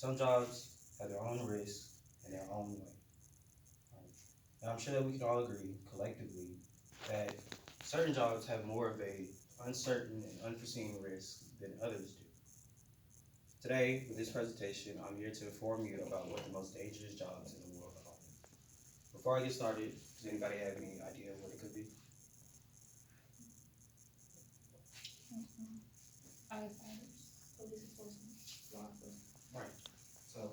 Some jobs have their own risks and their own way. Right? And I'm sure that we can all agree collectively that certain jobs have more of a uncertain and unforeseen risk than others do. Today, with this presentation, I'm here to inform you about what the most dangerous jobs in the world are. Before I get started, does anybody have any idea what it could be? Firefighters, police enforcement, law enforcement. Right. So,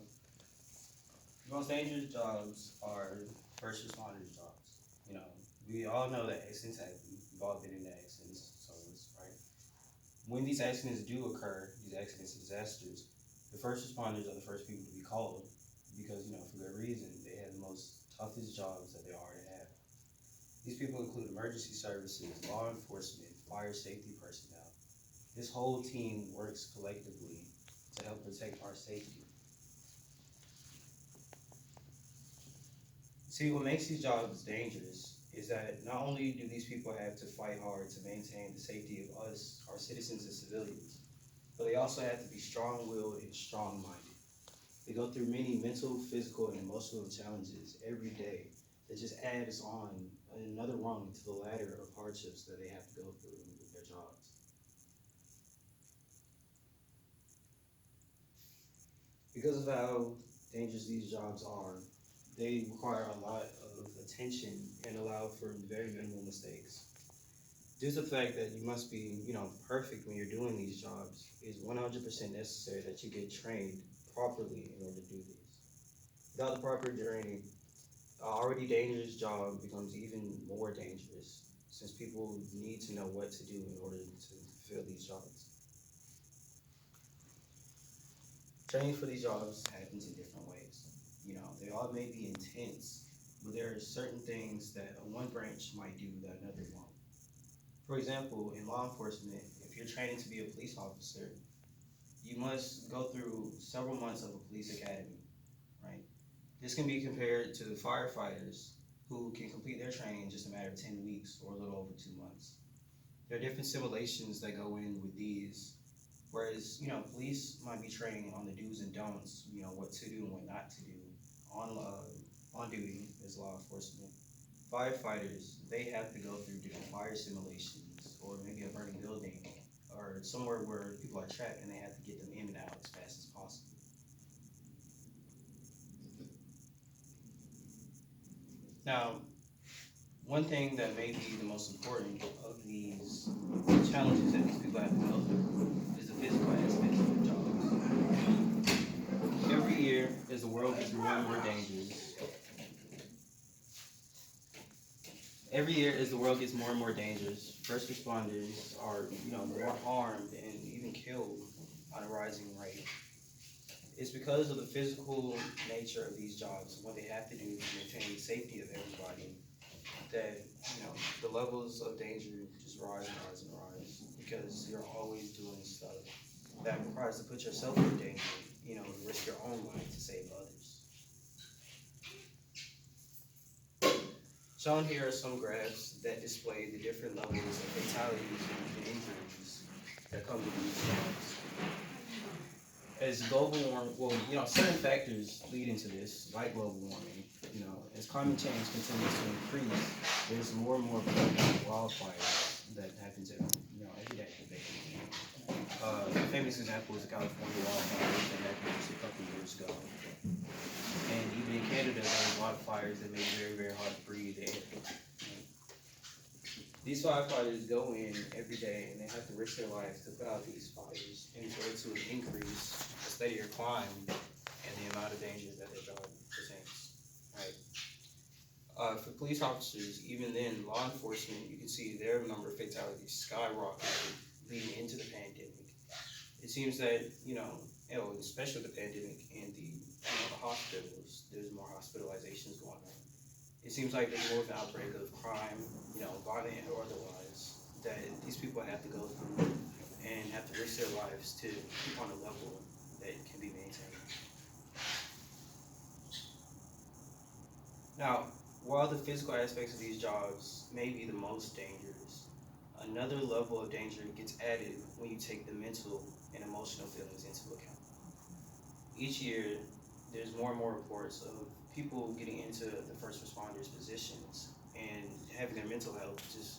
the most dangerous jobs are first responders jobs. You know, we all know that accidents happen. We've all been in accidents, so it's right. When these accidents do occur, these accidents and disasters, the first responders are the first people to be called because, for good reason, they have the most toughest jobs that there are to have. These people include emergency services, law enforcement, fire safety personnel. This whole team works collectively to help protect our safety. See, what makes these jobs dangerous is that not only do these people have to fight hard to maintain the safety of us, our citizens and civilians, but they also have to be strong-willed and strong-minded. They go through many mental, physical, and emotional challenges every day that just adds on another rung to the ladder of hardships that they have to go through with their jobs. Because of how dangerous these jobs are, they require a lot of attention and allow for very minimal mistakes. Due to the fact that you must be, perfect when you're doing these jobs, it's 100% necessary that you get trained properly in order to do these. Without the proper training, an already dangerous job becomes even more dangerous since people need to know what to do in order to fulfill these jobs. Training for these jobs happens in different ways. They all may be intense, but there are certain things that one branch might do that another won't. For example, in law enforcement, if you're training to be a police officer, you must go through several months of a police academy, right? This can be compared to firefighters who can complete their training in just a matter of 10 weeks or a little over 2 months. There are different simulations that go in with these. Whereas, police might be trained on the do's and don'ts, what to do and what not to do on duty as law enforcement. Firefighters, they have to go through different fire simulations or maybe a burning building or somewhere where people are trapped and they have to get them in and out as fast as possible. Now, one thing that may be the most important of these challenges that these people have to go through is the physical aspects of their jobs. Every year, as the world gets more and more dangerous, first responders are, more harmed and even killed on a rising rate. It's because of the physical nature of these jobs and what they have to do to maintain the safety of everybody that, the levels of danger just rise and rise and rise because you're always doing stuff that requires to put yourself in danger, and risk your own life to save others. Shown here are some graphs that display the different levels of fatalities and injuries that come with these jobs. As global warming, certain factors lead into this, like global warming. As climate change continues to increase, there's more and more wildfires that happens every day. A famous example is the California wildfires that happened just a couple of years ago. And even in Canada, there's a lot of fires that make it very, very hard to breathe air. These firefighters go in every day and they have to risk their lives to put out these fires in order to increase a steadier climb and the amount of danger that their job presents. Right? For police officers, even then, law enforcement, you can see their number of fatalities skyrocketed leading into the pandemic. It seems that, especially the pandemic and the hospitals, there's more hospitalizations going on. It seems like there's more of an outbreak of crime, violent or otherwise, that these people have to go through and have to risk their lives to keep on a level that can be maintained. Now, while the physical aspects of these jobs may be the most dangerous, another level of danger gets added when you take the mental and emotional feelings into account. each year there's more and more reports of people getting into the first responders positions and having their mental health just,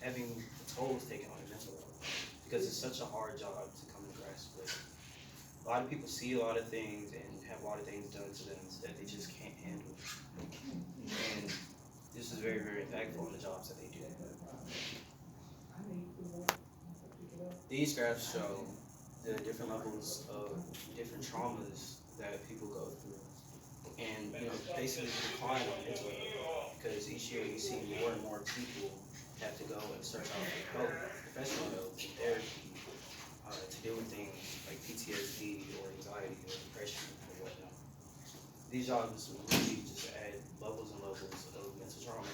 having tolls taken on their mental health because it's such a hard job to come to grasp with. A lot of people see a lot of things and have a lot of things done to them that they just can't handle. And this is very, very impactful on the jobs that they do. These graphs show the different levels of different traumas that people go through. And basically decline on mental health because each year we see more and more people have to go and search out for help, professional help, and therapy to deal with things like PTSD or anxiety or depression or whatnot. These jobs really just add levels and levels of mental trauma.